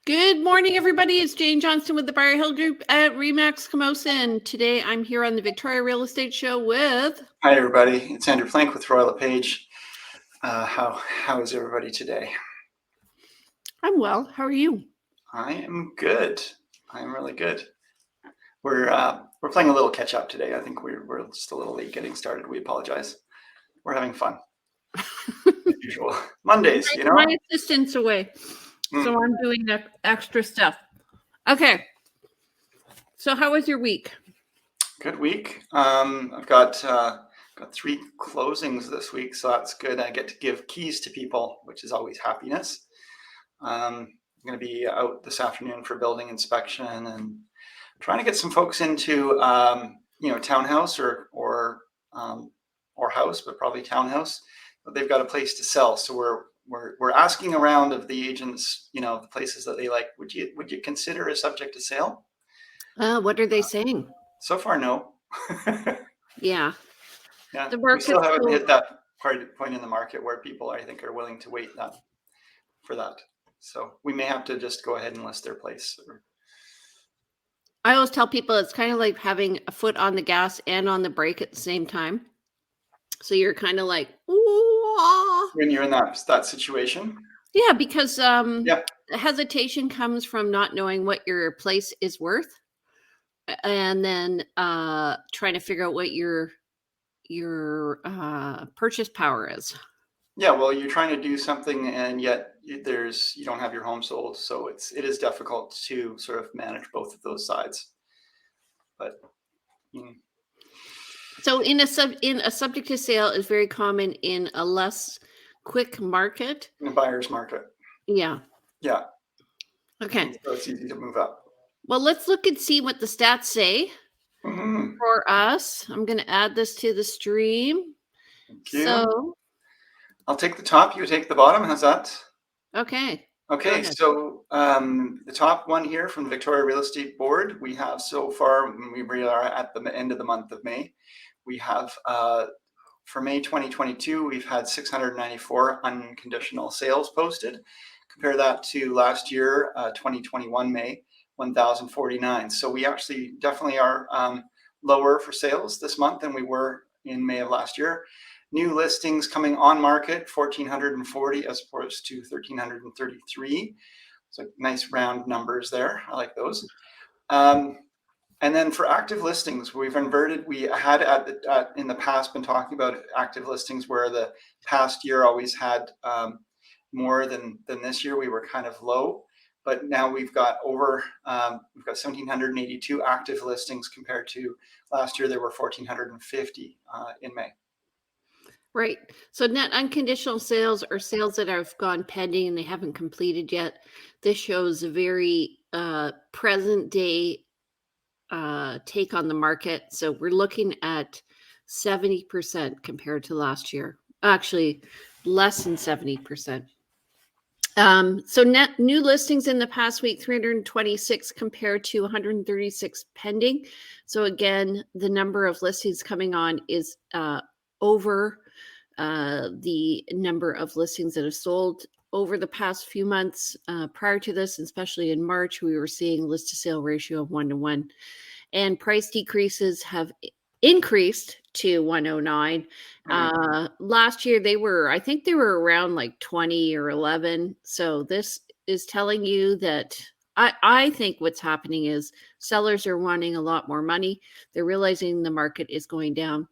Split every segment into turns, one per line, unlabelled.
Good morning, everybody. It's Jane Johnston with the Briar Hill Group at Remax Camosa, and today I'm here on the Victoria Real Estate Show with...
Hi, everybody. It's Andrew Plank with Royal LePage. How is everybody today?
I'm well. How are you?
I am good. I'm really good. We're playing a little catch up today. I think we're just a little late getting started. We apologize. We're having fun. As usual. Mondays, you know.
My assistant's away, so I'm doing the extra stuff. Okay. So how was your week?
Good week. I've got 3 closings this week, so that's good. I get to give keys to people, which is always happiness. I'm going to be out this afternoon for building inspection and trying to get some folks into townhouse or house, but probably townhouse. But they've got a place to sell, so we're asking around of the agents, the places that they like. Would you consider a subject to sale?
What are they saying?
So far, no.
Yeah.
Yeah. We still haven't hit that point in the market where people, I think, are willing to wait for that. So we may have to just go ahead and list their place.
I always tell people it's kind of like having a foot on the gas and on the brake at the same time. So you're kind of like, ooh,
when you're in that situation.
Yeah, because hesitation comes from not knowing what your place is worth, and then trying to figure out what your purchase power is.
Yeah, well, you're trying to do something, and yet you don't have your home sold, so it is difficult to sort of manage both of those sides. But
so in a subject to sale is very common in a less quick market,
in a buyer's market.
Yeah.
Okay. So it's easy to move up.
Well, let's look and see what the stats say for us. I'm going to add this to the stream.
Thank you.
So
I'll take the top, you take the bottom. How's that?
Okay.
Okay, so the top one here from the Victoria Real Estate Board, we have so far, we are at the end of the month of May. We have, for May 2022, we've had 694 unconditional sales posted. Compare that to last year, 2021 May, 1,049. So we actually definitely are lower for sales this month than we were in May of last year. New listings coming on market, 1,440 as opposed to 1,333. So nice round numbers there. I like those. And then for active listings, we've inverted. We had in the past been talking about active listings where the past year always had more than this year. We were kind of low, but now we've got 1,782 active listings compared to last year. There were 1,450 in May.
Right. So net unconditional sales are sales that have gone pending and they haven't completed yet. This shows a very present day take on the market. So we're looking at 70% compared to last year. Actually, less than 70%. So net new listings in the past week, 326 compared to 136 pending. So again, the number of listings coming on is over the number of listings that have sold over the past few months. Prior to this, especially in March, we were seeing list to sale ratio of 1-to-1, and price decreases have increased to 109. Last year I think they were around like 20 or 11. So this is telling you that I think what's happening is sellers are wanting a lot more money. They're realizing the market is going down.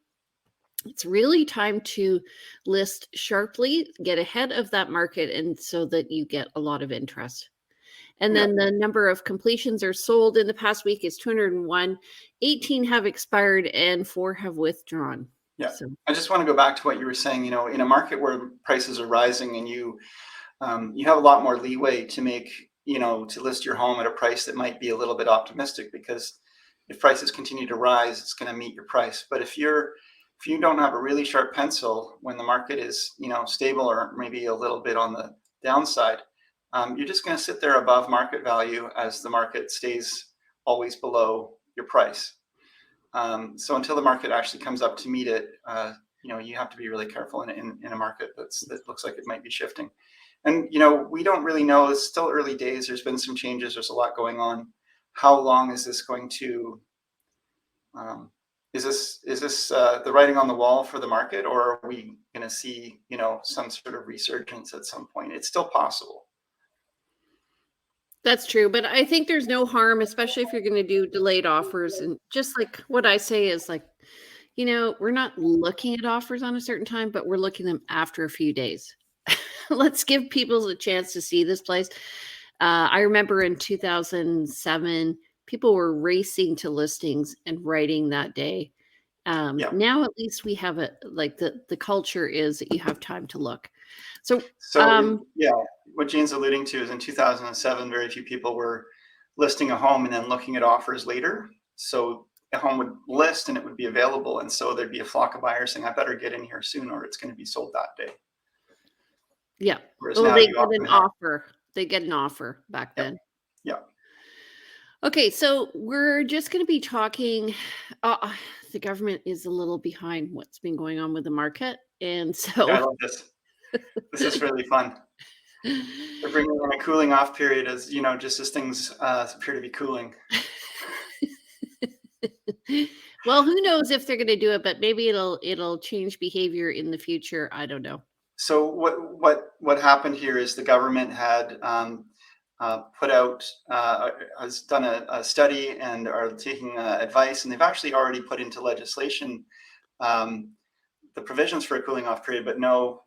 It's really time to list sharply, get ahead of that market, and so that you get a lot of interest. And then the number of completions are sold in the past week is 201. 18 have expired and 4 have withdrawn.
Yeah. So I just want to go back to what you were saying, in a market where prices are rising and you have a lot more leeway to make, to list your home at a price that might be a little bit optimistic, because if prices continue to rise, it's going to meet your price. But if you don't have a really sharp pencil when the market is, stable or maybe a little bit on the downside, you're just going to sit there above market value as the market stays always below your price. So until the market actually comes up to meet it, you have to be really careful in a market that looks like it might be shifting. And, we don't really know. It's still early days. There's been some changes. There's a lot going on. How long is this going to, um, is this the writing on the wall for the market, or are we going to see, some sort of resurgence at some point? It's still possible.
That's true, but I think there's no harm, especially if you're going to do delayed offers. And just like what I say is like, we're not looking at offers on a certain time, but we're looking them after a few days. Let's give people a chance to see this place. I remember in 2007, people were racing to listings and writing that day.
Yeah.
Now at least we have like the culture is that you have time to look. So,
So, yeah, what Jane's alluding to is in 2007, very few people were listing a home and then looking at offers later. So a home would list and it would be available. And so there'd be a flock of buyers saying, I better get in here soon or it's going to be sold that day.
yeah.
Whereas
Oh,
now
they
you
get an
often have,
offer. They get an offer back
yeah,
then.
yeah.
Okay, so we're just going to be talking. The government is a little behind what's been going on with the market, and
Yeah, I
so
love this. This is really fun. They're bringing in a cooling off period as, just as things appear to be cooling.
well, who knows if they're going to do it, but maybe it'll change behavior in the future. I don't know.
So what happened here is the government had put out has done a study and are taking advice, and they've actually already put into legislation um, the provisions for a cooling off period, but no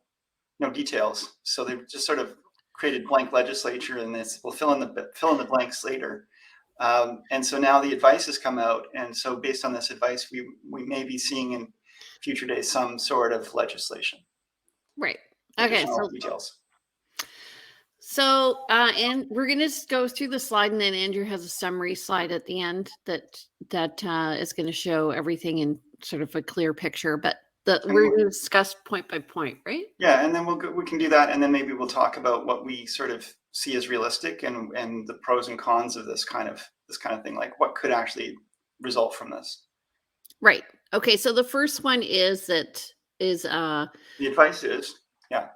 details. So they've just sort of created blank legislature, and this will fill in the blanks later. And so now the advice has come out, and so based on this advice, we may be seeing in future days some sort of legislation,
Right. Okay.
additional details.
And we're gonna just go through the slide, and then Andrew has a summary slide at the end that is going to show everything in sort of a clear picture. But we're going to discuss point by point, right?
Yeah, and then we can do that, and then maybe we'll talk about what we sort of see as realistic and the pros and cons of this kind of thing, like what could actually result from this.
Right. Okay. So the first one is
The advice is, yeah,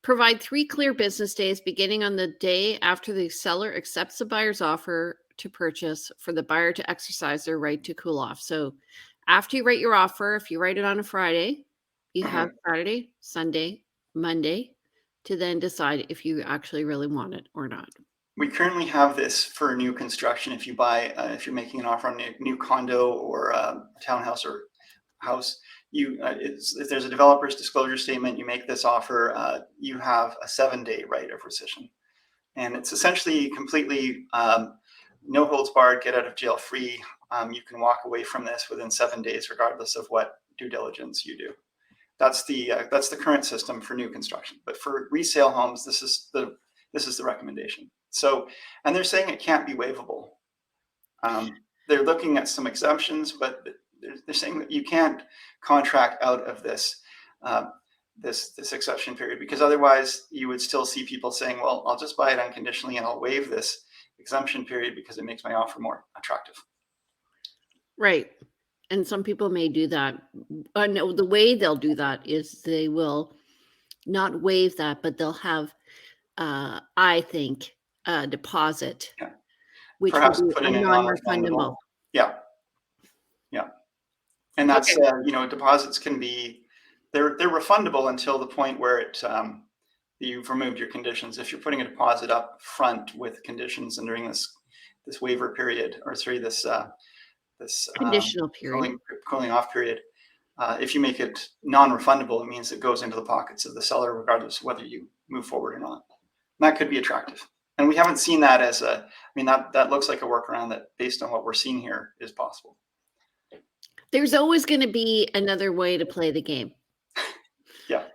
provide 3 clear business days beginning on the day after the seller accepts the buyer's offer to purchase for the buyer to exercise their right to cool off. So after you write your offer, if you write it on a Friday, you have Saturday, Sunday, Monday to then decide if you actually really want it or not.
we currently have this for new construction. If you're making an offer on a new condo or a townhouse or house, if there's a developer's disclosure statement, you make this offer, you have a 7-day right of rescission, and it's essentially completely no holds barred, get out of jail free. You can walk away from this within 7 days, regardless of what due diligence you do. That's the current system for new construction. But for resale homes, this is the recommendation. So, and they're saying it can't be waivable. They're looking at some exemptions, but they're saying that you can't contract out of this this exception period, because otherwise you would still see people saying, well, I'll just buy it unconditionally and I'll waive this exemption period because it makes my offer more attractive.
Right. And some people may do that. No, the way they'll do that is they will not waive that, but they'll have, I think, a deposit,
Yeah.
which will
Perhaps
be
put
a
in a
non-refundable.
non-refundable. Yeah. And that's,
Okay.
deposits can be, they're refundable until the point where you've removed your conditions. If you're putting a deposit up front with conditions and during this waiver period, or sorry, this
Conditional period.
cooling off period, if you make it non-refundable, it means it goes into the pockets of the seller, regardless of whether you move forward or not. And that could be attractive. And we haven't seen that that looks like a workaround that, based on what we're seeing here, is possible.
There's always going to be another way to play the game.
Yeah.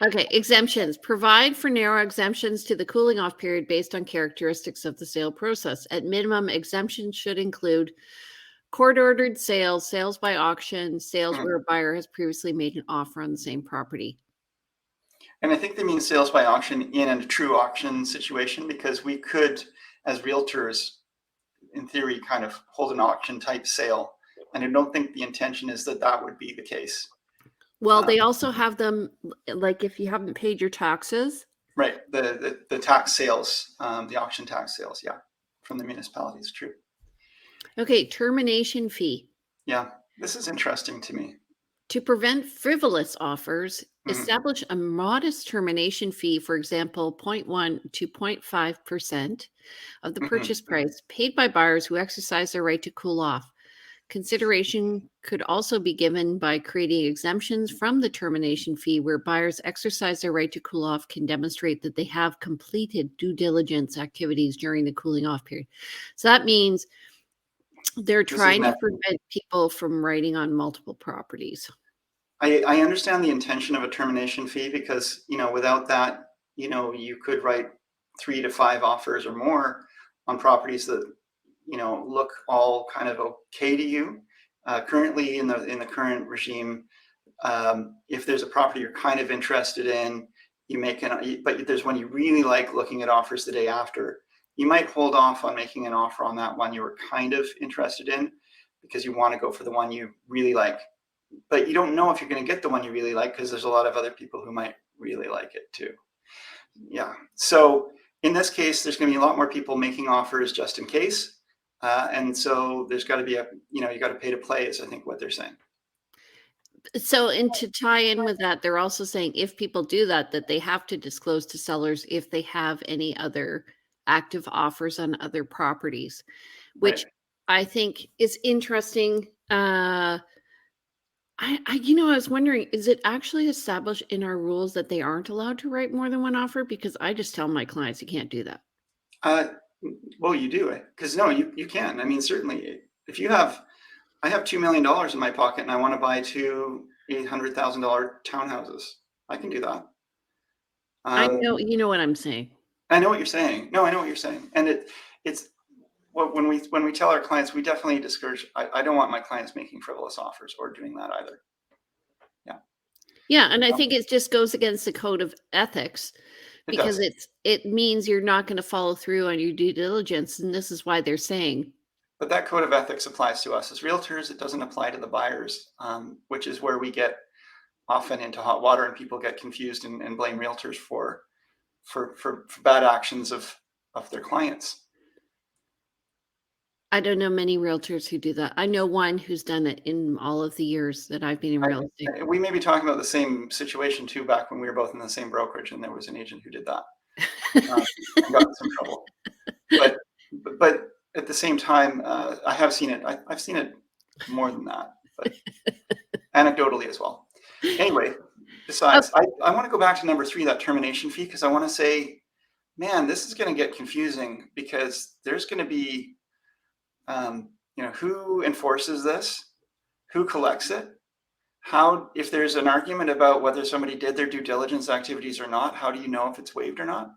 Okay, exemptions. Provide for narrow exemptions to the cooling off period based on characteristics of the sale process. At minimum, exemptions should include court-ordered sales, sales by auction, sales where a buyer has previously made an offer on the same property.
And I think they mean sales by auction in a true auction situation, because we could, as realtors, in theory, kind of hold an auction type sale. And I don't think the intention is that would be the case.
Well, they also have them, like if you haven't paid your taxes,
Right. The tax sales, the auction tax sales, yeah, from the municipalities. True.
Okay, termination fee.
Yeah, this is interesting to me.
To prevent frivolous offers,
Mhm,
establish a modest termination fee, for example, 0.1 to 0.5% of the
mhm.
purchase price paid by buyers who exercise their right to cool off. Consideration could also be given by creating exemptions from the termination fee where buyers exercise their right to cool off can demonstrate that they have completed due diligence activities during the cooling off period. So that means they're
This is
trying to
net.
prevent people from writing on multiple properties.
I understand the intention of a termination fee because, without that, you could write 3 to 5 offers or more on properties that, look all kind of okay to you. Currently in the current regime, if there's a property you're kind of interested in, but there's one you really like looking at offers the day after, you might hold off on making an offer on that one you were kind of interested in because you want to go for the one you really like. But you don't know if you're going to get the one you really like because there's a lot of other people who might really like it too. Yeah. So in this case, there's going to be a lot more people making offers just in case. And so there's got to be you got to pay to play is I think what they're saying.
So, and to tie in with that, they're also saying if people do that, that they have to disclose to sellers if they have any other active offers on other properties, which
Right.
I think is interesting. I was wondering, is it actually established in our rules that they aren't allowed to write more than one offer? Because I just tell my clients you can't do that.
Uh, well, you do it because no, you can. I mean, certainly, if I have $2 million in my pocket and I want to buy two $800,000 townhouses, I can do that.
I know,
Um,
you know what I'm saying.
I know what you're saying. No, I know what you're saying, and it's when we tell our clients, we definitely discourage. I don't want my clients making frivolous offers or doing that either. Yeah,
Yeah, and I
um,
think it just goes against the code of ethics
it
because
does.
it means you're not going to follow through on your due diligence, and this is why they're saying.
But that code of ethics applies to us as realtors. It doesn't apply to the buyers, which is where we get often into hot water and people get confused and blame realtors for bad actions of their clients.
I don't know many realtors who do that. I know one who's done it in all of the years that I've been in real estate.
We may be talking about the same situation too, back when we were both in the same brokerage and there was an agent who did that and got in some trouble. But but at the same time, I have seen it. I've seen it more than that, but anecdotally as well. Anyway,
Oh,
besides, I want to go back to number 3, that termination fee, because I want to say, man, this is going to get confusing because there's going to be, who enforces this, who collects it, how, if there's an argument about whether somebody did their due diligence activities or not, how do you know if it's waived or not?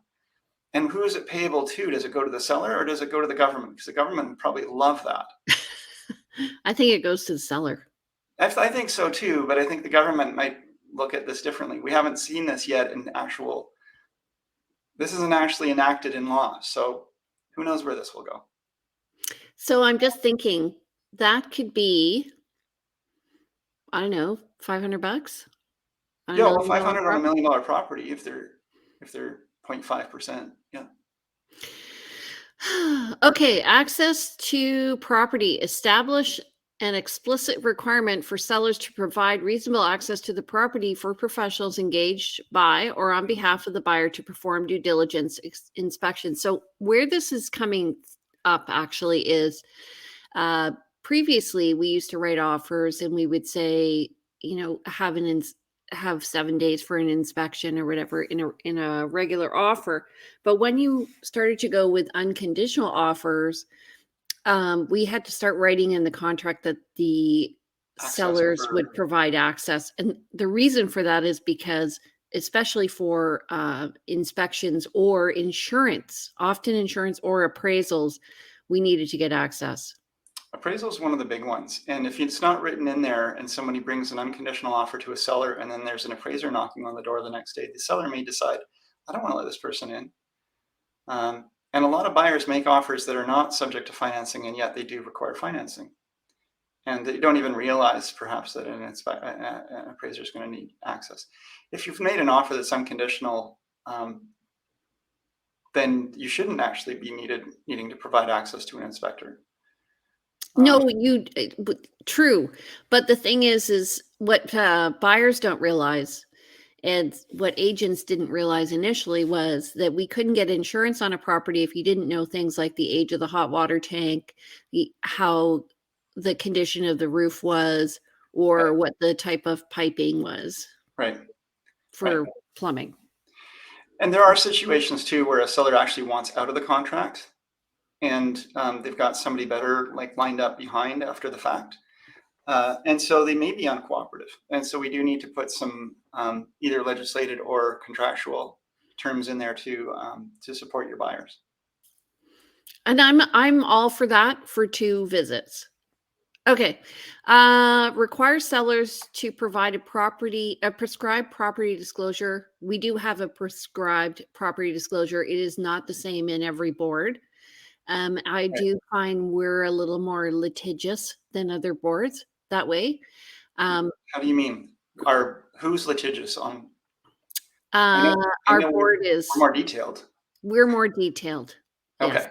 And who is it payable to? Does it go to the seller or does it go to the government? Because the government would probably love that.
I think it goes to the seller.
I think so too, but I think the government might look at this differently. We haven't seen this yet this isn't actually enacted in law. So who knows where this will go?
So I'm just thinking that could be, I don't know, $500 on a
Yeah, well,
$1 million
500 on a
property.
$1 million property if they're 0.5%. Yeah.
Okay, access to property. Establish an explicit requirement for sellers to provide reasonable access to the property for professionals engaged by or on behalf of the buyer to perform due diligence inspection. So, where this is coming up actually is uh, previously we used to write offers and we would say, have 7 days for an inspection or whatever in a regular offer. But when you started to go with unconditional offers, we had to start writing in the contract that the
Access
sellers would
for,
provide access. And the reason for that is because, especially for inspections or insurance, often insurance or appraisals, we needed to get access.
appraisal is one of the big ones. And if it's not written in there and somebody brings an unconditional offer to a seller and then there's an appraiser knocking on the door the next day, the seller may decide, I don't want to let this person in. And a lot of buyers make offers that are not subject to financing, and yet they do require financing. And they don't even realize perhaps that an appraiser is going to need access. If you've made an offer that's unconditional, then you shouldn't actually be needing to provide access to an inspector.
No, true. But the thing is what buyers don't realize, and what agents didn't realize initially, was that we couldn't get insurance on a property if you didn't know things like the age of the hot water tank, how the condition of the roof was, or what the type of piping was
Right.
for plumbing.
And there are situations too where a seller actually wants out of the contract, and they've got somebody better like lined up behind after the fact. And so they may be uncooperative. And so we do need to put some either legislated or contractual terms in there to support your buyers.
And I'm all for that for 2 visits. Okay. Requires sellers to provide a prescribed property disclosure. We do have a prescribed property disclosure. It is not the same in every board. I do find we're a little more litigious than other boards that way.
How do you mean? Who's litigious on?
Our board is
more detailed.
We're more detailed.
Okay.
Yes.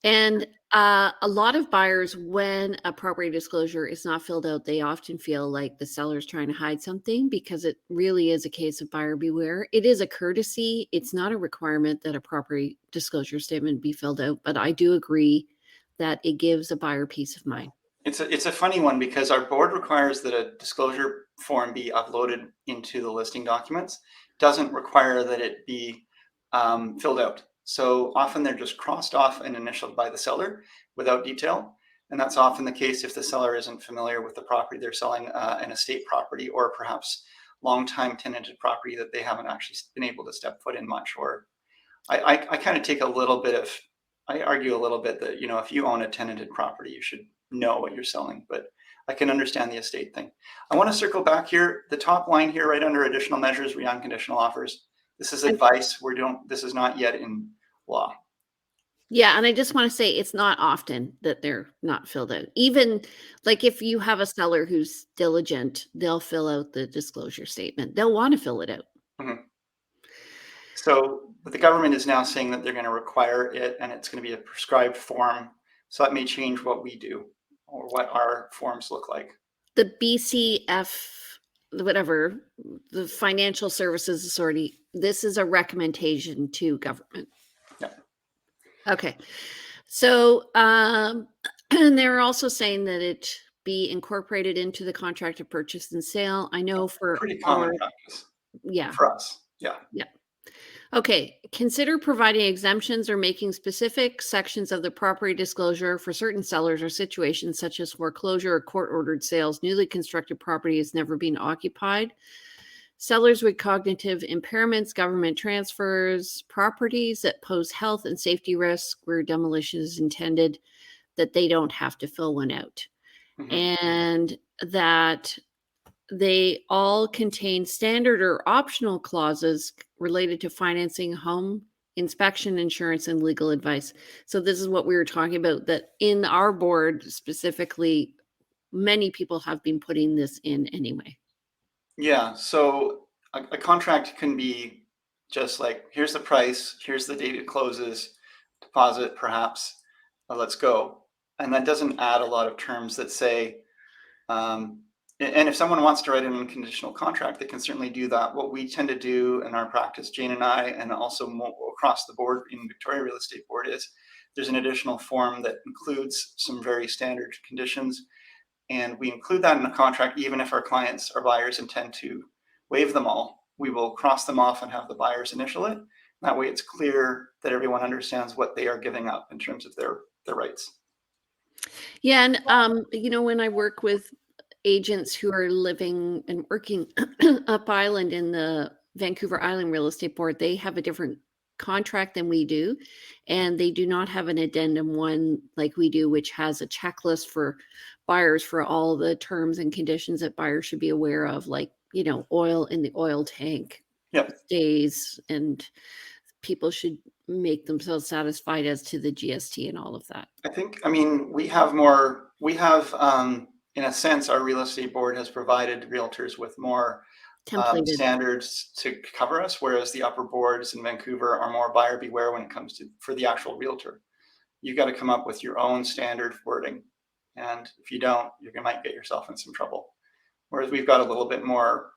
And a lot of buyers, when a property disclosure is not filled out, they often feel like the seller's trying to hide something, because it really is a case of buyer beware. It is a courtesy. It's not a requirement that a property disclosure statement be filled out, but I do agree that it gives a buyer peace of mind.
It's a funny one, because our board requires that a disclosure form be uploaded into the listing documents. Doesn't require that it be filled out. So often they're just crossed off and initialed by the seller without detail. And that's often the case if the seller isn't familiar with the property they're selling, an estate property, or perhaps long-time tenanted property that they haven't actually been able to step foot in much. Or I kind of take a little bit of, I argue a little bit that, if you own a tenanted property, you should know what you're selling, but I can understand the estate thing. I want to circle back here. The top line here, right under additional measures, unconditional offers. This is advice. This is not yet in law.
Yeah, and I just want to say it's not often that they're not filled out. Even like if you have a seller who's diligent, they'll fill out the disclosure statement. They'll want to fill it out.
Mm-hmm. So, but the government is now saying that they're going to require it, and it's going to be a prescribed form. So that may change what we do or what our forms look like.
The whatever, the Financial Services Authority, this is a recommendation to government.
Yeah.
Okay. So, and they're also saying that it be incorporated into the contract of purchase and sale. I know for
pretty common practice.
Yeah.
For us. Yeah.
Yeah. Okay. Consider providing exemptions or making specific sections of the property disclosure for certain sellers or situations such as foreclosure or court-ordered sales. Newly constructed property has never been occupied. Sellers with cognitive impairments, government transfers, properties that pose health and safety risks where demolition is intended, that they don't have to fill one out. Mm-hmm. And that they all contain standard or optional clauses related to financing, home inspection, insurance, and legal advice. So this is what we were talking about, that in our board specifically, many people have been putting this in anyway.
Yeah, so a contract can be just like, here's the price, here's the date it closes, deposit perhaps, let's go. And that doesn't add a lot of terms that say, and if someone wants to write an unconditional contract, they can certainly do that. What we tend to do in our practice, Jane and I, and also across the board in Victoria Real Estate Board, is there's an additional form that includes some very standard conditions. And we include that in the contract, even if our clients or buyers intend to waive them all. We will cross them off and have the buyers initial it. That way it's clear that everyone understands what they are giving up in terms of their rights.
Yeah, and when I work with agents who are living and working up island in the Vancouver Island Real Estate Board, they have a different contract than we do, and they do not have an addendum one like we do, which has a checklist for buyers for all the terms and conditions that buyers should be aware of, like oil in the oil tank stays, and people should make themselves satisfied as to the GST and all of that.
We have in a sense, our real estate board has provided realtors with more
Templated.
standards to cover us, whereas the upper boards in Vancouver are more buyer beware when it comes to for the actual realtor. You got to come up with your own standard wording, and if you don't, you might get yourself in some trouble. Whereas we've got a little bit more,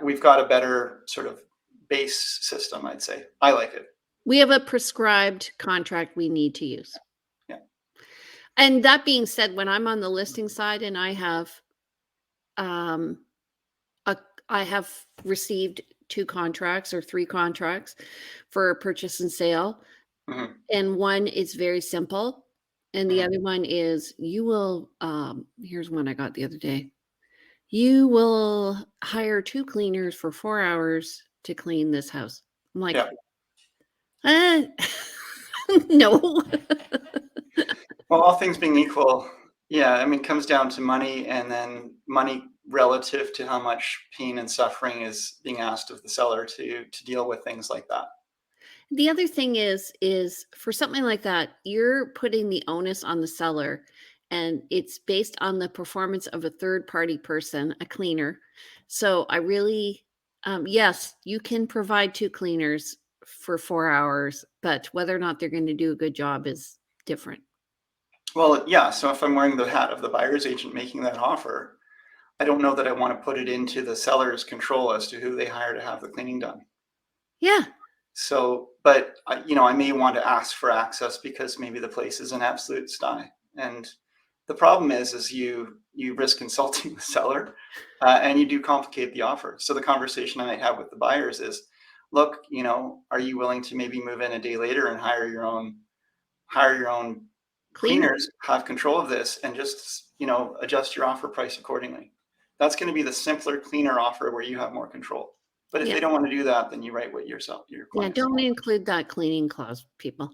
we've got a better sort of base system, I'd say. I like it.
We have a prescribed contract we need to use.
Yeah.
And that being said, when I'm on the listing side and I have received 2 contracts or 3 contracts for a purchase and sale,
Mhm.
and one is very simple, and the
Mhm.
other one is you will, here's one I got the other day. You will hire 2 cleaners for 4 hours to clean this house. I'm like,
Yeah.
"Uh, no."
Well, all things being equal, yeah, I mean, it comes down to money, and then money relative to how much pain and suffering is being asked of the seller to deal with things like that.
The other thing is for something like that, you're putting the onus on the seller, and it's based on the performance of a third party person, a cleaner. So I really, yes, you can provide 2 cleaners for 4 hours, but whether or not they're going to do a good job is different.
Well, yeah, so if I'm wearing the hat of the buyer's agent making that offer, I don't know that I want to put it into the seller's control as to who they hire to have the cleaning done.
Yeah.
So, but I may want to ask for access because maybe the place is an absolute sty. And the problem is you risk insulting the seller, and you do complicate the offer. So the conversation I might have with the buyers is, look, are you willing to maybe move in a day later and hire your own
Cleaner.
cleaners, have control of this, and just adjust your offer price accordingly. That's going to be the simpler, cleaner offer where you have more control. But if
Yeah.
they don't want to do that, then you write what your
Yeah,
clients
don't
want.
include that cleaning clause, people.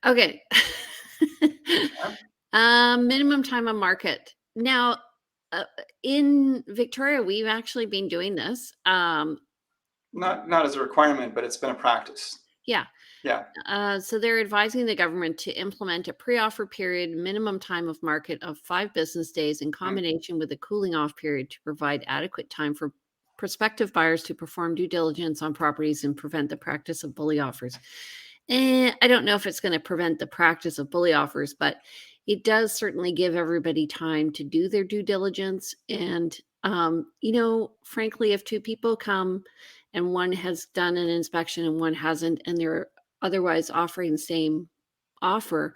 Okay. Minimum time on market. Now, uh, in Victoria, we've actually been doing this.
Not as a requirement, but it's been a practice.
Yeah.
Yeah.
So they're advising the government to implement a pre-offer period minimum time of market of 5 business days in combination with a cooling off period to provide adequate time for prospective buyers to perform due diligence on properties and prevent the practice of bully offers. And I don't know if it's going to prevent the practice of bully offers, but it does certainly give everybody time to do their due diligence. And, frankly, if 2 people come and one has done an inspection and one hasn't, and they're otherwise offering the same offer,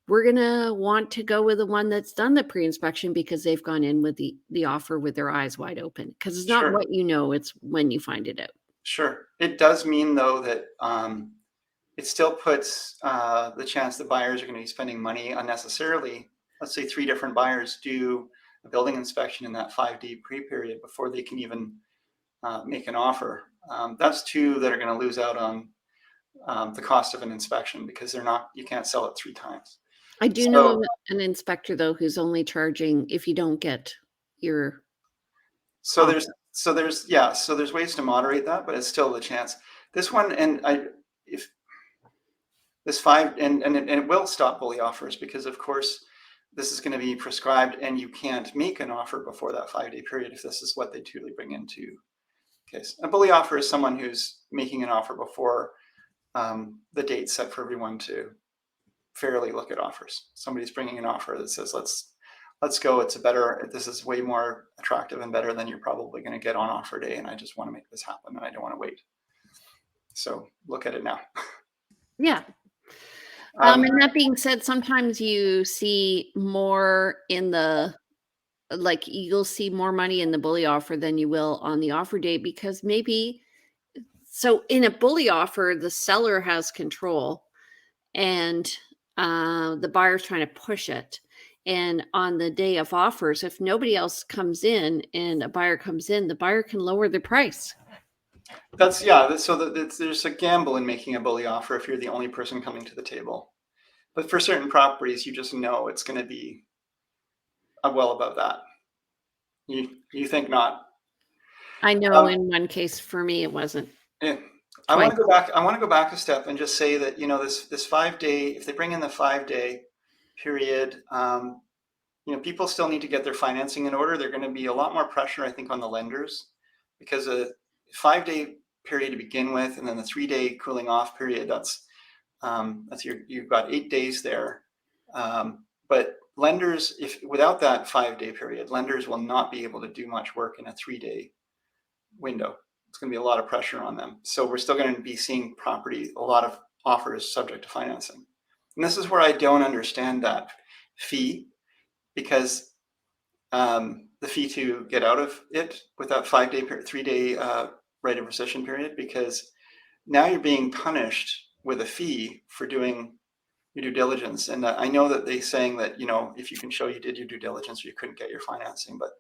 we're going to want to go with the one that's done the pre-inspection because they've gone in with the offer with their eyes wide open, because it's not
Sure.
what you know, it's when you find it out.
Sure. It does mean though that it still puts the chance that buyers are going to be spending money unnecessarily. Let's say 3 different buyers do a building inspection in that 5-day pre-period before they can even make an offer. That's 2 that are going to lose out on the cost of an inspection because you can't sell it 3 times.
I do know of
So,
an inspector though who's only charging if you don't get your
so
offer.
there's ways to moderate that, but it's still a chance. This one, and if this 5, and it will stop bully offers because of course this is going to be prescribed and you can't make an offer before that 5-day period if this is what they truly bring into case. A bully offer is someone who's making an offer before the date set for everyone to fairly look at offers. Somebody's bringing an offer that says, let's go. This is way more attractive and better than you're probably going to get on offer day. And I just want to make this happen and I don't want to wait. So look at it now.
Yeah.
Um,
And that being said, sometimes you see more you'll see more money in the bully offer than you will on the offer date because maybe so in a bully offer, the seller has control and the buyer's trying to push it. And on the day of offers, if nobody else comes in and a buyer comes in, the buyer can lower the price.
there's a gamble in making a bully offer if you're the only person coming to the table. But for certain properties, you just know it's going to be well above that. You think not?
I know
Um,
in one case for me, it wasn't
yeah. I want
twice.
to go back. I want to go back a step and just say that this 5-day. If they bring in the 5-day period, people still need to get their financing in order. There's going to be a lot more pressure, I think, on the lenders, because a 5-day period to begin with, and then the 3-day cooling off period, you've got 8 days there. But lenders, if without that 5-day period, lenders will not be able to do much work in a 3-day window. It's going to be a lot of pressure on them. So we're still going to be seeing a lot of offers subject to financing. And this is where I don't understand that fee, because the fee to get out of it with that 5-day, 3-day right of rescission period, because now you're being punished with a fee for doing your due diligence. And I know that they're saying that, if you can show you did your due diligence, you couldn't get your financing. But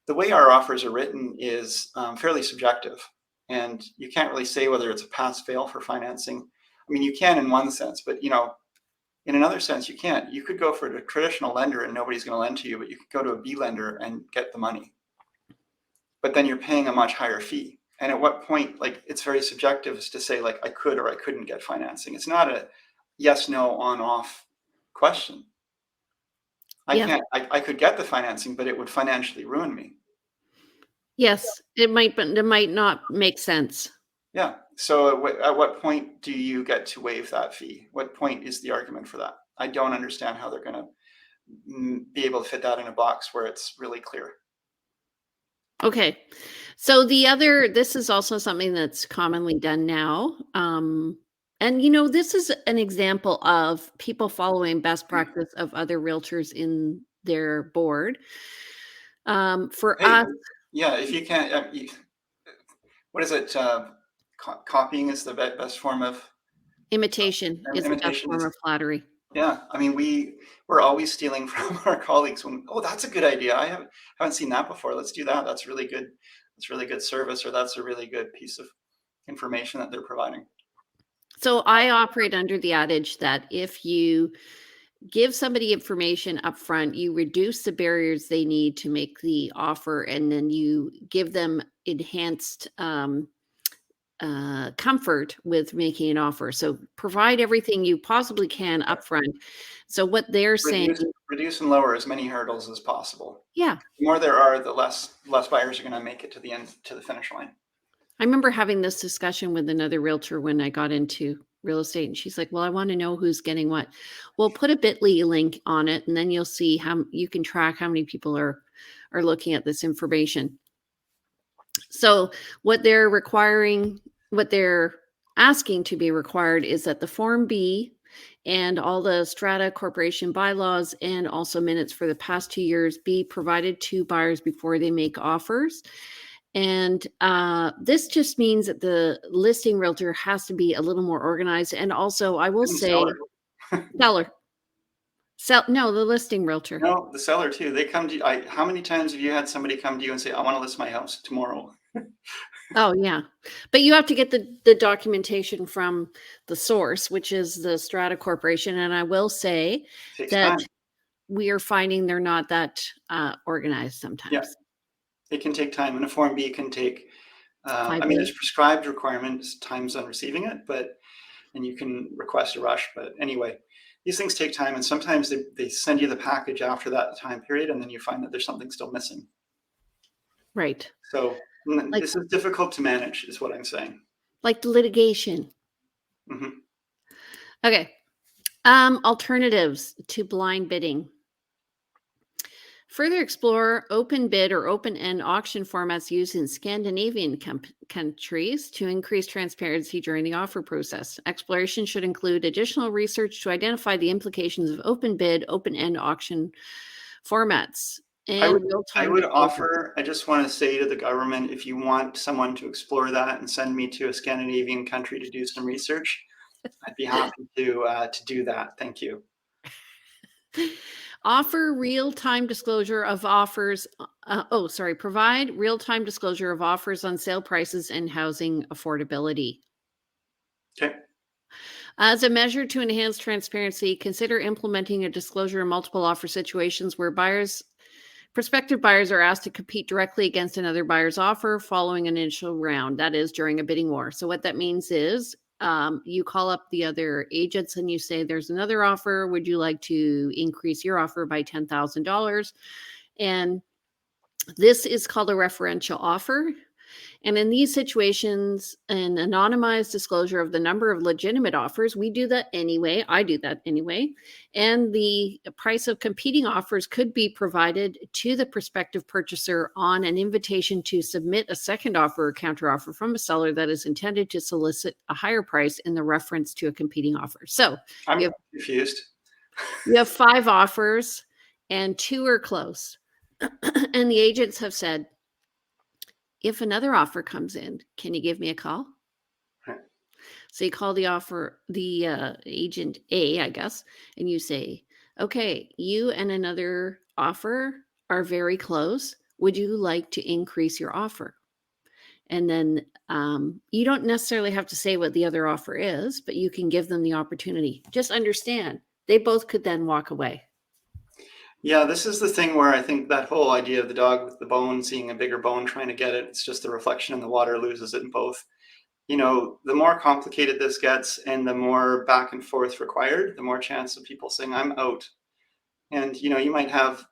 the way our offers are written is fairly subjective. And you can't really say whether it's a pass-fail for financing. I mean, you can in one sense, but, in another sense, you can't. You could go for a traditional lender and nobody's going to lend to you, but you could go to a B lender and get the money. But then you're paying a much higher fee. And at what point, it's very subjective to say, I could or I couldn't get financing. It's not a yes, no, on, off question. I could get the financing, but it would financially ruin me.
Yes, it might, but it might not make sense.
Yeah. So at what point do you get to waive that fee? What point is the argument for that? I don't understand how they're going to be able to fit that in a box where it's really clear.
Okay. So this is also something that's commonly done now. And, this is an example of people following best practice of other realtors in their board. For us.
Yeah, if you can't, what is it? Copying is the best form of
imitation. Is the best form of flattery.
Yeah, I mean, we're always stealing from our colleagues. That's a good idea. I haven't seen that before. Let's do that. That's really good. That's really good service, or that's a really good piece of information that they're providing.
So I operate under the adage that if you give somebody information up front, you reduce the barriers they need to make the offer, and then you give them enhanced comfort with making an offer. So provide everything you possibly can up front. So what they're saying,
reduce and lower as many hurdles as possible.
Yeah.
The more there are, the less buyers are going to make it to the end, to the finish line.
I remember having this discussion with another realtor when I got into real estate, and she's like, well, I want to know who's getting what. Well, put a Bitly link on it, and then you'll see how you can track how many people are looking at this information. So what they're asking to be required is that the Form B and all the Strata Corporation bylaws and also minutes for the past 2 years be provided to buyers before they make offers. And this just means that the listing realtor has to be a little more organized. And also, I will say, seller. No, the listing realtor.
No, the seller too. They come to you. How many times have you had somebody come to you and say, I want to list my house tomorrow?
Oh, yeah. But you have to get the documentation from the source, which is the Strata Corporation. And I will say that we are finding they're not that organized sometimes.
Yeah. It can take time, and a Form B can take, there's prescribed requirements, times on receiving it, and you can request a rush. But anyway, these things take time, and sometimes they send you the package after that time period, and then you find that there's something still missing.
Right.
So this is difficult to manage, is what I'm saying.
Like the litigation.
Mm-hmm.
Okay. Alternatives to blind bidding. Further explore open bid or open-end auction formats used in Scandinavian countries to increase transparency during the offer process. Exploration should include additional research to identify the implications of open bid, open-end auction formats.
I just want to say to the government, if you want someone to explore that and send me to a Scandinavian country to do some research, I'd be happy to do that. Thank you.
Offer real-time disclosure of offers. Provide real-time disclosure of offers on sale prices and housing affordability.
Okay.
As a measure to enhance transparency, consider implementing a disclosure in multiple offer situations where prospective buyers are asked to compete directly against another buyer's offer following an initial round. That is during a bidding war. So what that means is you call up the other agents and you say, there's another offer. Would you like to increase your offer by $10,000? And this is called a referential offer. And in these situations, an anonymized disclosure of the number of legitimate offers, we do that anyway. I do that anyway. And the price of competing offers could be provided to the prospective purchaser on an invitation to submit a second offer or counteroffer from a seller that is intended to solicit a higher price in the reference to a competing offer. So
I'm
you have,
confused.
you have 5 offers and 2 are close. And the agents have said, if another offer comes in, can you give me a call?
Right.
So you call the agent A, I guess, and you say, okay, you and another offer are very close. Would you like to increase your offer? And then you don't necessarily have to say what the other offer is, but you can give them the opportunity. Just understand, they both could then walk away.
Yeah, this is the thing where I think that whole idea of the dog with the bone, seeing a bigger bone, trying to get it, it's just the reflection in the water loses it in both. The more complicated this gets and the more back and forth required, the more chance of people saying, I'm out. And, you might have,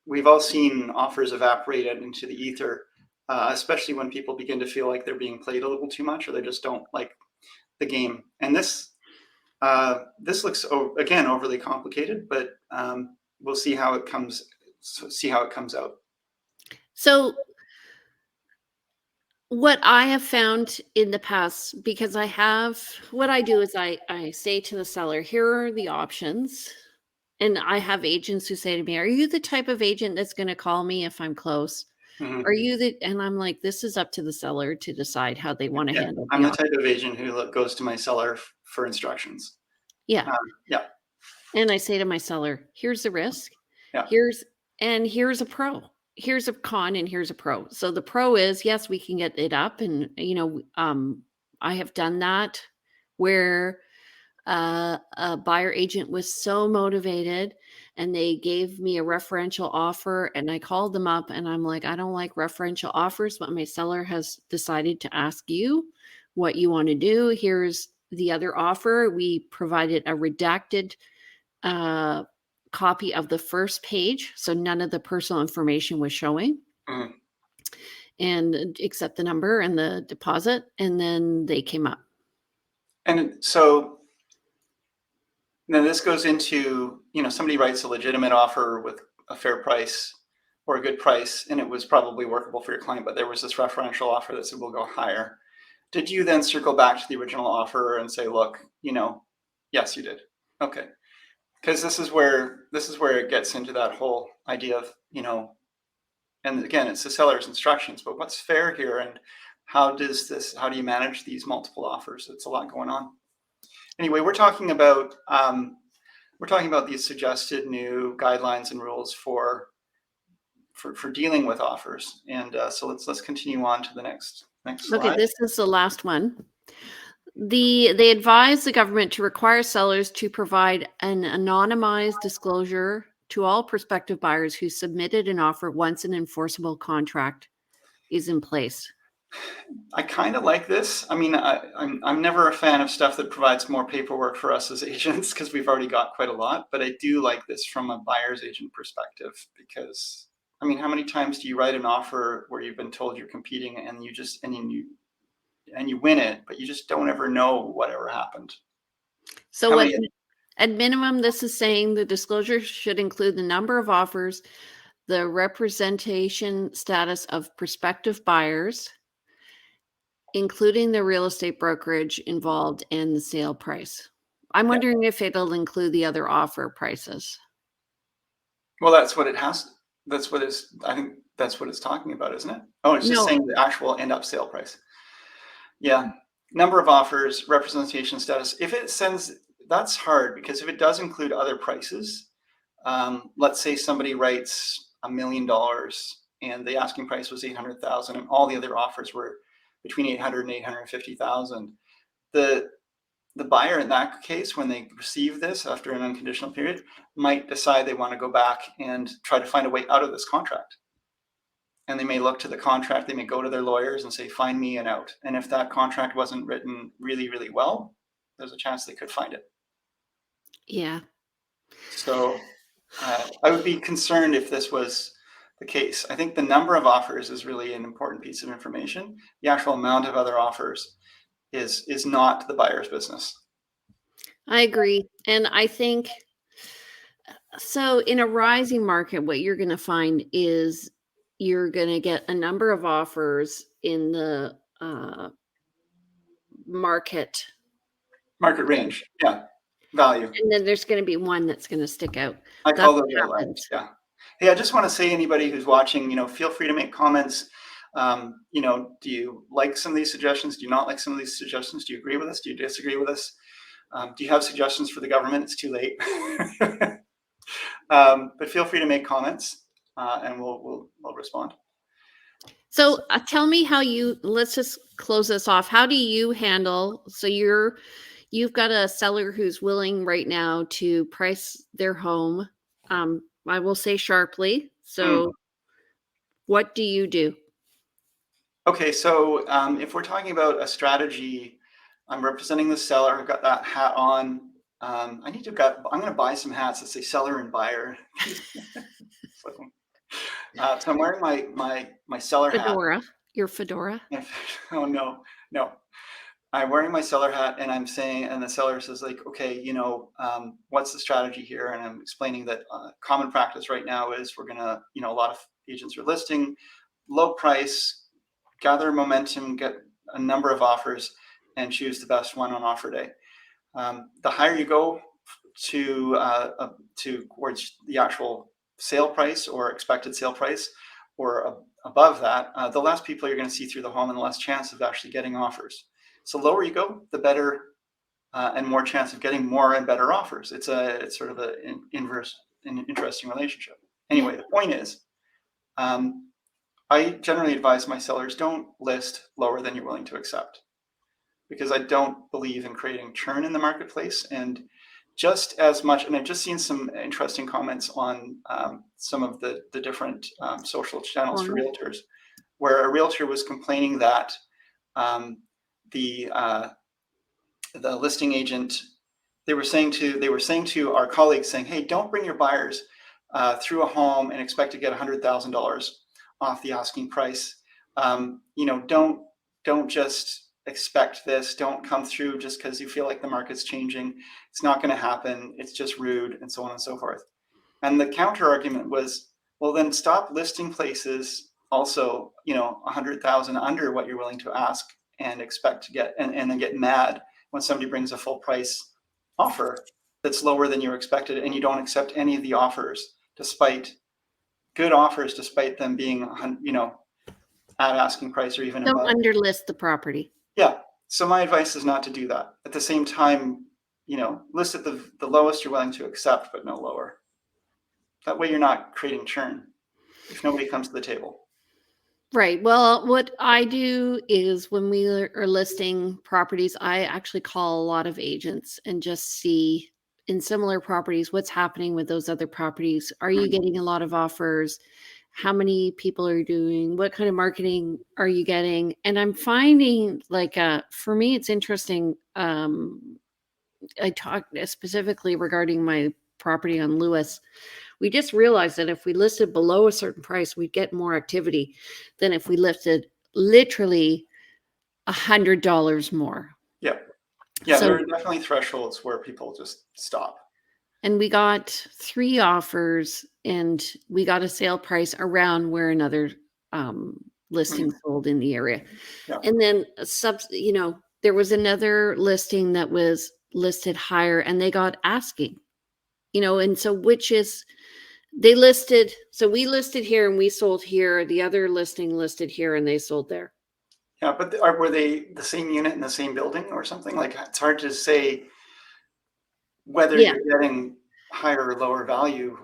we've all seen offers evaporate into the ether, especially when people begin to feel like they're being played a little too much or they just don't like the game. And this looks, again, overly complicated, but we'll see how it comes out.
So what I have found in the past, because what I do is I say to the seller, here are the options. And I have agents who say to me, are you the type of agent that's going to call me if I'm close?
Mhm.
Are you and I'm like, this is up to the seller to decide how they want to
Yeah,
handle
I'm
the
the
offer.
type of agent who goes to my seller for instructions.
Yeah.
Yeah,
And I say to my seller, here's the risk.
yeah.
Here's a pro. Here's a con and here's a pro. So the pro is, yes, we can get it up. And, I have done that where a buyer agent was so motivated and they gave me a referential offer and I called them up and I'm like, I don't like referential offers, but my seller has decided to ask you what you want to do. Here's the other offer. We provided a redacted uh, copy of the first page, so none of the personal information was showing,
Mhm.
and except the number and the deposit, and then they came up.
And so then this goes into, somebody writes a legitimate offer with a fair price or a good price, and it was probably workable for your client, but there was this referential offer that said we'll go higher. Did you then circle back to the original offer and say, look, yes, you did. Okay. Because this is where it gets into that whole idea of, and again, it's the seller's instructions, but what's fair here and how do you manage these multiple offers? It's a lot going on. Anyway, we're talking about these suggested new guidelines and rules for dealing with offers. And so let's continue on to the next
Okay,
slide.
this is the last one. They advise the government to require sellers to provide an anonymized disclosure to all prospective buyers who submitted an offer once an enforceable contract is in place.
I kind of like this. I mean, I'm never a fan of stuff that provides more paperwork for us as agents because we've already got quite a lot. But I do like this from a buyer's agent perspective because, I mean, how many times do you write an offer where you've been told you're competing and you win it, but you just don't ever know whatever happened?
So
How
what
many?
at minimum, this is saying the disclosure should include the number of offers, the representation status of prospective buyers, including the real estate brokerage involved, and the sale price. I'm
Yeah.
wondering if it'll include the other offer prices.
Well, that's what it has. That's what it's. I think that's what it's talking about, isn't it? Oh, it's just
No.
saying the actual end up sale price. Yeah. Number of offers, representation status. If it sends, that's hard because if it does include other prices, let's say somebody writes $1 million and the asking price was 800,000 and all the other offers were between 800 and 850,000. The buyer in that case, when they receive this after an unconditional period, might decide they want to go back and try to find a way out of this contract. and they may look to the contract, they may go to their lawyers and say, find me an out. And if that contract wasn't written really, really well, there's a chance they could find it.
Yeah.
So I would be concerned if this was the case. I think the number of offers is really an important piece of information. The actual amount of other offers is not the buyer's business.
I agree. And I think so in a rising market, what you're going to find is you're going to get a number of offers in the market,
Market range, yeah, value.
and then there's going to be one that's going to stick out.
I
That's
call
what
those outliers.
happens.
Yeah. Hey, I just want to say, anybody who's watching, feel free to make comments. Do you like some of these suggestions? Do you not like some of these suggestions? Do you agree with us? Do you disagree with us? Do you have suggestions for the government? It's too late. But feel free to make comments, and we'll respond.
So tell me how let's just close this off. How do you handle, so you've got a seller who's willing right now to price their home, I will say sharply. So what do you do?
Okay, so if we're talking about a strategy, I'm representing the seller. I've got that hat on. I'm going to buy some hats that say seller and buyer. So I'm wearing my seller
Fedora, your fedora.
hat. Oh no. I'm wearing my seller hat, and I'm saying, and the seller says, like, okay, what's the strategy here? And I'm explaining that common practice right now is we're gonna, a lot of agents are listing low price, gather momentum, get a number of offers, and choose the best one on offer day. The higher you go towards the actual sale price or expected sale price, or above that, the less people you're going to see through the home, and the less chance of actually getting offers. So lower you go, the better and more chance of getting more and better offers. It's sort of an interesting relationship. Anyway, the point is, I generally advise my sellers, don't list lower than you're willing to accept, because I don't believe in creating churn in the marketplace. And just as much, and I've just seen some interesting comments on some of the different social channels for realtors, where a realtor was complaining that the listing agent, they were saying to our colleagues, saying, hey, don't bring your buyers through a home and expect to get $100,000 off the asking price. Don't just expect this. Don't come through just because you feel like the market's changing. It's not going to happen. It's just rude, and so on and so forth. And the counter argument was, well, then stop listing places also, 100,000 under what you're willing to ask and expect to get, and then get mad when somebody brings a full price offer that's lower than you expected, and you don't accept any of the offers, despite good offers, despite them being, at asking price or even
Don't
above.
underlist the property.
Yeah. So my advice is not to do that. At the same time, list at the lowest you're willing to accept, but no lower. That way you're not creating churn if nobody comes to the table.
Right. Well, what I do is when we are listing properties, I actually call a lot of agents and just see in similar properties what's happening with those other properties. Are you getting a lot of offers? How many people are doing? What kind of marketing are you getting? And I'm finding, like, for me, it's interesting. I talked specifically regarding my property on Lewis. We just realized that if we listed below a certain price, we'd get more activity than if we listed literally $100 more.
Yeah. Yeah,
So,
there are definitely thresholds where people just stop.
and we got 3 offers, and we got a sale price around where another listing sold in the area.
Yeah.
And then there was another listing that was listed higher, and they got asking, and so we listed here and we sold here. The other listing listed here and they sold there.
Yeah, but were they the same unit in the same building or something? Like, it's hard to say whether you're getting higher or lower value.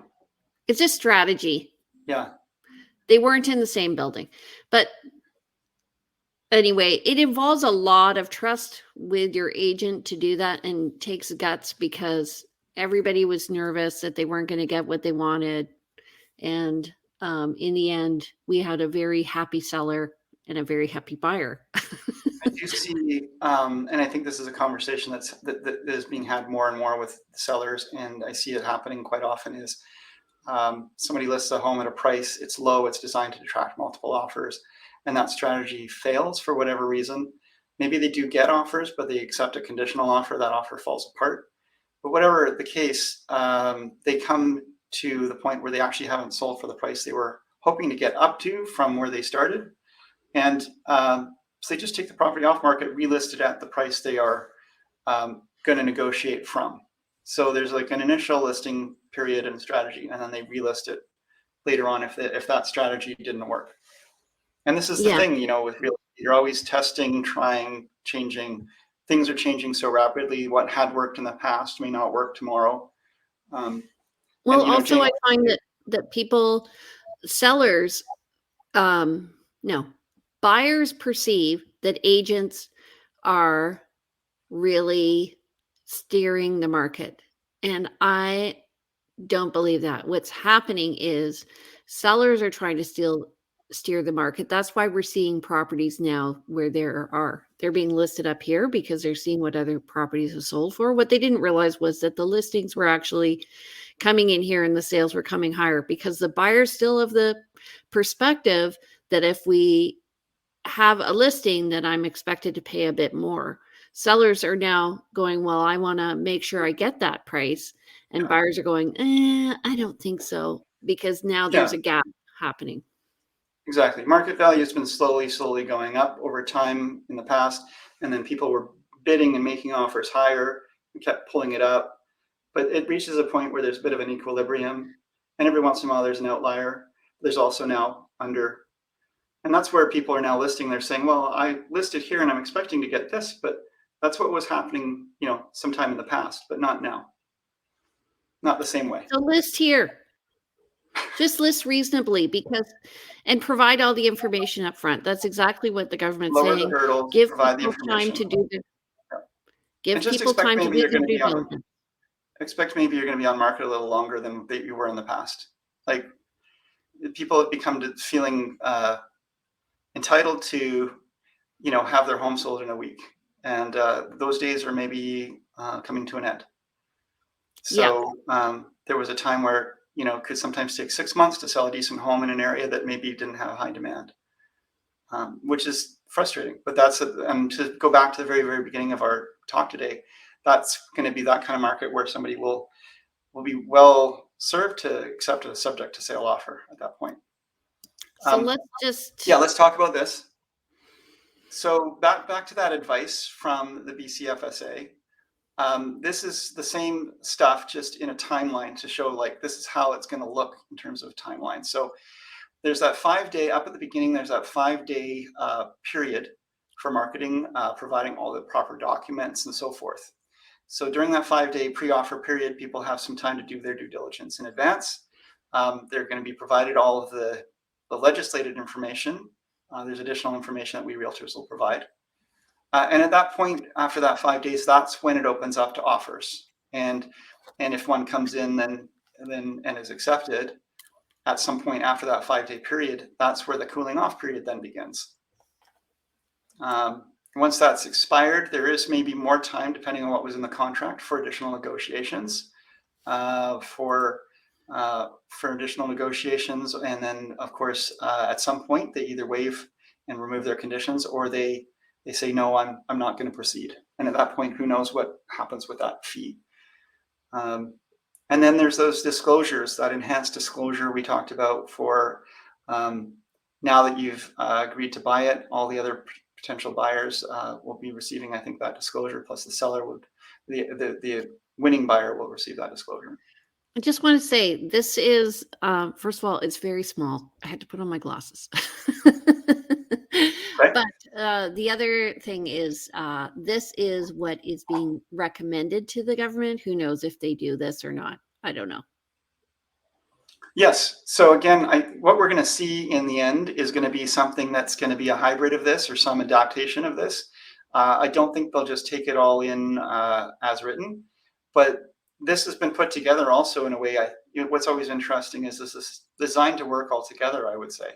It's a strategy.
Yeah.
They weren't in the same building. But anyway, it involves a lot of trust with your agent to do that, and takes guts, because everybody was nervous that they weren't going to get what they wanted. And in the end, we had a very happy seller and a very happy buyer.
I do see, and I think this is a conversation that is being had more and more with sellers, and I see it happening quite often. Is somebody lists a home at a price, it's low, it's designed to attract multiple offers, and that strategy fails for whatever reason. Maybe they do get offers, but they accept a conditional offer, that offer falls apart. But whatever the case, they come to the point where they actually haven't sold for the price they were hoping to get up to from where they started. And so they just take the property off market, relist it at the price they are going to negotiate from. So there's like an initial listing period and strategy, and then they relist it later on if that strategy didn't work. And this is the
Yeah.
thing, you know, with real estate, you're always testing, trying, changing. Things are changing so rapidly. What had worked in the past may not work tomorrow.
Well,
and, you know,
also
Jane,
I find that people, sellers, no, buyers perceive that agents are really steering the market. And I don't believe that. What's happening is sellers are trying to steer the market. That's why we're seeing properties now where they're being listed up here because they're seeing what other properties have sold for. What they didn't realize was that the listings were actually coming in here and the sales were coming higher because the buyers still have the perspective that if we have a listing that I'm expected to pay a bit more. Sellers are now going, well, I want to make sure I get that price. And
yeah,
buyers are going, I don't think so, because now
yeah,
there's a gap happening.
exactly. Market value has been slowly going up over time in the past, and then people were bidding and making offers higher and kept pulling it up. But it reaches a point where there's a bit of an equilibrium, and every once in a while there's an outlier. There's also now under. And that's where people are now listing. They're saying, well, I listed here and I'm expecting to get this, but that's what was happening, you know, sometime in the past, but not now. Not the same way.
So list here. Just list reasonably and provide all the information up front. That's exactly what the government's
Lower the
saying.
hurdles,
Give
provide the
people time
information.
to do their
Yeah.
give
And just
people
expect
time to
maybe
do
you're
their
going to
due
be on
diligence.
the longer than you were in the past. Like people have become feeling entitled to, you know, have their home sold in a week. And those days are maybe coming to an end.
Yeah.
So there was a time where, you know, it could sometimes take 6 months to sell a decent home in an area that maybe didn't have high demand, which is frustrating. But that's to go back to the very beginning of our talk today. That's going to be that kind of market where somebody will be well served to accept a subject to sale offer at that point.
So let's
let's talk about this. So back to that advice from the BCFSA. This is the same stuff, just in a timeline to show like this is how it's going to look in terms of timeline. So there's that 5-day up at the beginning. There's that 5-day period for marketing, providing all the proper documents and so forth. So during that 5-day pre-offer period, people have some time to do their due diligence in advance. They're going to be provided all of the legislated information. There's additional information that we realtors will provide. And at that point, after that 5 days, that's when it opens up to offers. And if one comes in then and is accepted at some point after that 5-day period, that's where the cooling off period then begins. Once that's expired, there is maybe more time, depending on what was in the contract, for additional negotiations. For additional negotiations, and then of course at some point they either waive and remove their conditions, or they say no, I'm not going to proceed. And at that point, who knows what happens with that fee. And then there's those disclosures, that enhanced disclosure we talked about for now that you've agreed to buy it, all the other potential buyers will be receiving, I think, that disclosure, plus the seller would, the winning buyer will receive that disclosure.
I just want to say this is, first of all, it's very small. I had to put on my glasses.
Right?
But the other thing is, this is what is being recommended to the government. Who knows if they do this or not? I don't know.
Yes. So again, what we're going to see in the end is going to be something that's going to be a hybrid of this or some adaptation of this. I don't think they'll just take it all in as written, but this has been put together also in a way. What's always interesting is this is designed to work all together, I would say.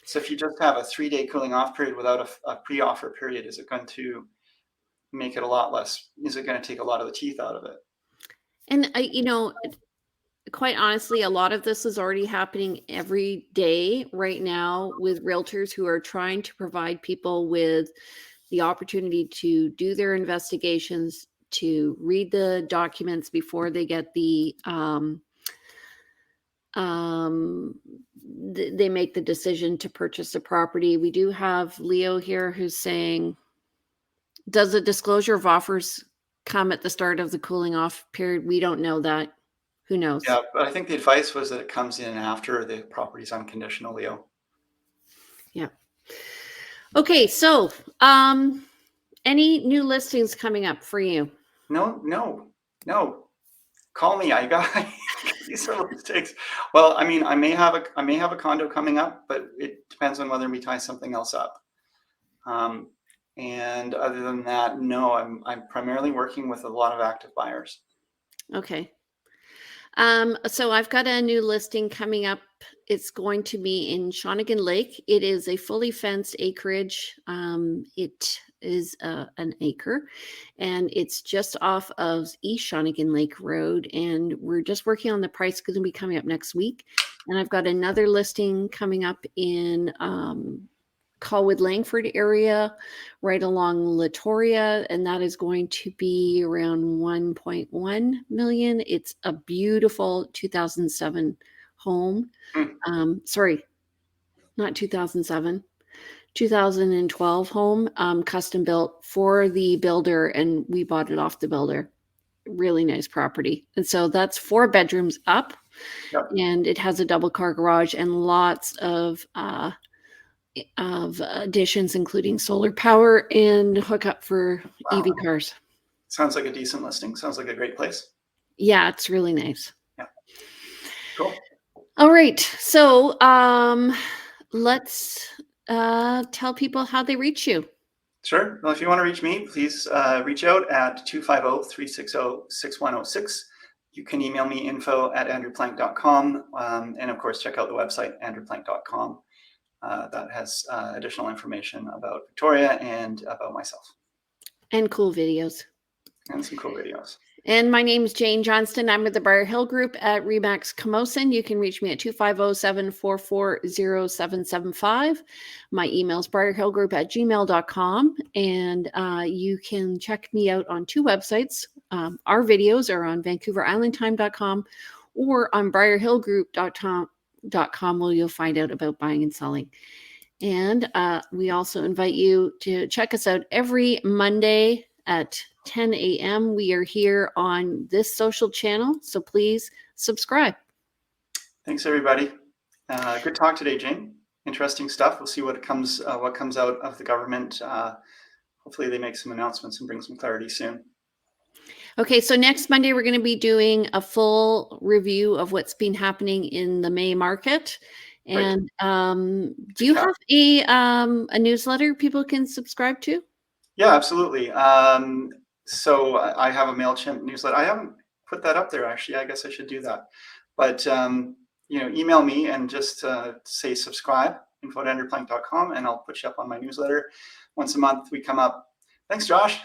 So if you just have a 3-day cooling off period without a pre-offer period, is it going to make it a lot less? Is it going to take a lot of the teeth out of it?
And quite honestly, a lot of this is already happening every day right now with realtors who are trying to provide people with the opportunity to do their investigations, to read the documents before they get they make the decision to purchase a property. We do have Leo here who's saying, does a disclosure of offers come at the start of the cooling off period? We don't know that. Who knows?
Yeah, but I think the advice was that it comes in after the property's unconditional, Leo.
Yeah. Okay, so any new listings coming up for you?
No. Call me. I got these are mistakes. Well, I mean, I may have a condo coming up, but it depends on whether we tie something else up. And other than that, no, I'm primarily working with a lot of active buyers.
Okay. So I've got a new listing coming up. It's going to be in Shawnigan Lake. It is a fully fenced acreage. It is an acre, and it's just off of East Shawnigan Lake Road. And we're just working on the price. Going to be coming up next week. And I've got another listing coming up in Colwood Langford area, right along Latoria, and that is going to be around 1.1 million. It's a beautiful 2007 home. Sorry, not 2007, 2012 home, custom built for the builder, and we bought it off the builder. Really nice property. And so that's 4 bedrooms up.
Yep.
And it has a double car garage and lots of additions, including solar power and hookup for EV cars.
Sounds like a decent listing. Sounds like a great place.
Yeah, it's really nice.
Yeah. Cool.
All right. So let's tell people how they reach you.
Sure. Well, if you want to reach me, please reach out at 250-360-6106. You can email me info@andrewplank.com. And of course, check out the website, andrewplank.com. That has additional information about Victoria and about myself.
And cool videos.
And some cool videos.
And my name is Jane Johnston. I'm with the Briar Hill Group at Remax Camosun. You can reach me at 250-744-0775. My email is briarhillgroup@gmail.com. And you can check me out on 2 websites. Our videos are on vancouverislandtime.com or on briarhillgroup.com, where you'll find out about buying and selling. And we also invite you to check us out every Monday at 10 a.m. We are here on this social channel, so please subscribe.
Thanks, everybody. Good talk today, Jane. Interesting stuff. We'll see what comes out of the government. Hopefully they make some announcements and bring some clarity soon.
Okay, so next Monday, we're going to be doing a full review of what's been happening in the May market. And do you have a newsletter people can subscribe to?
Yeah, absolutely. So I have a MailChimp newsletter. I haven't put that up there, actually. I guess I should do that. But, email me and just say subscribe, info@andrewplank.com, and I'll put you up on my newsletter. Once a month, we come up. Thanks, Josh.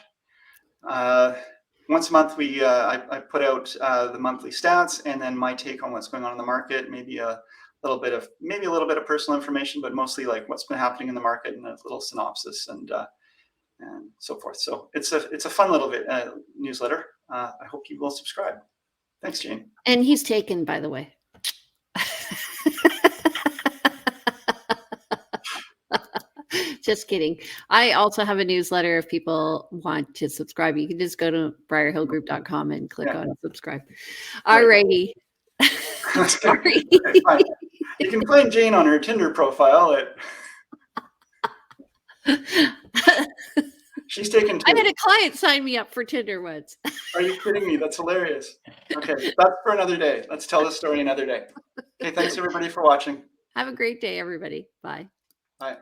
Once a month, I put out the monthly stats and then my take on what's going on in the market, maybe a little bit of personal information, but mostly like what's been happening in the market and a little synopsis and so forth. So it's a fun little bit newsletter. I hope you will subscribe. Thanks, Jane.
And he's taken, by the way. Just kidding. I also have a newsletter if people want to subscribe. You can just go to briarhillgroup.com and click on subscribe. All righty. Sorry.
You can find Jane on her Tinder profile She's taken 2.
I had a client sign me up for Tinder once.
Are you kidding me? That's hilarious. Okay, that's for another day. Let's tell the story another day. Okay, thanks everybody for watching.
Have a great day, everybody. Bye.
Bye.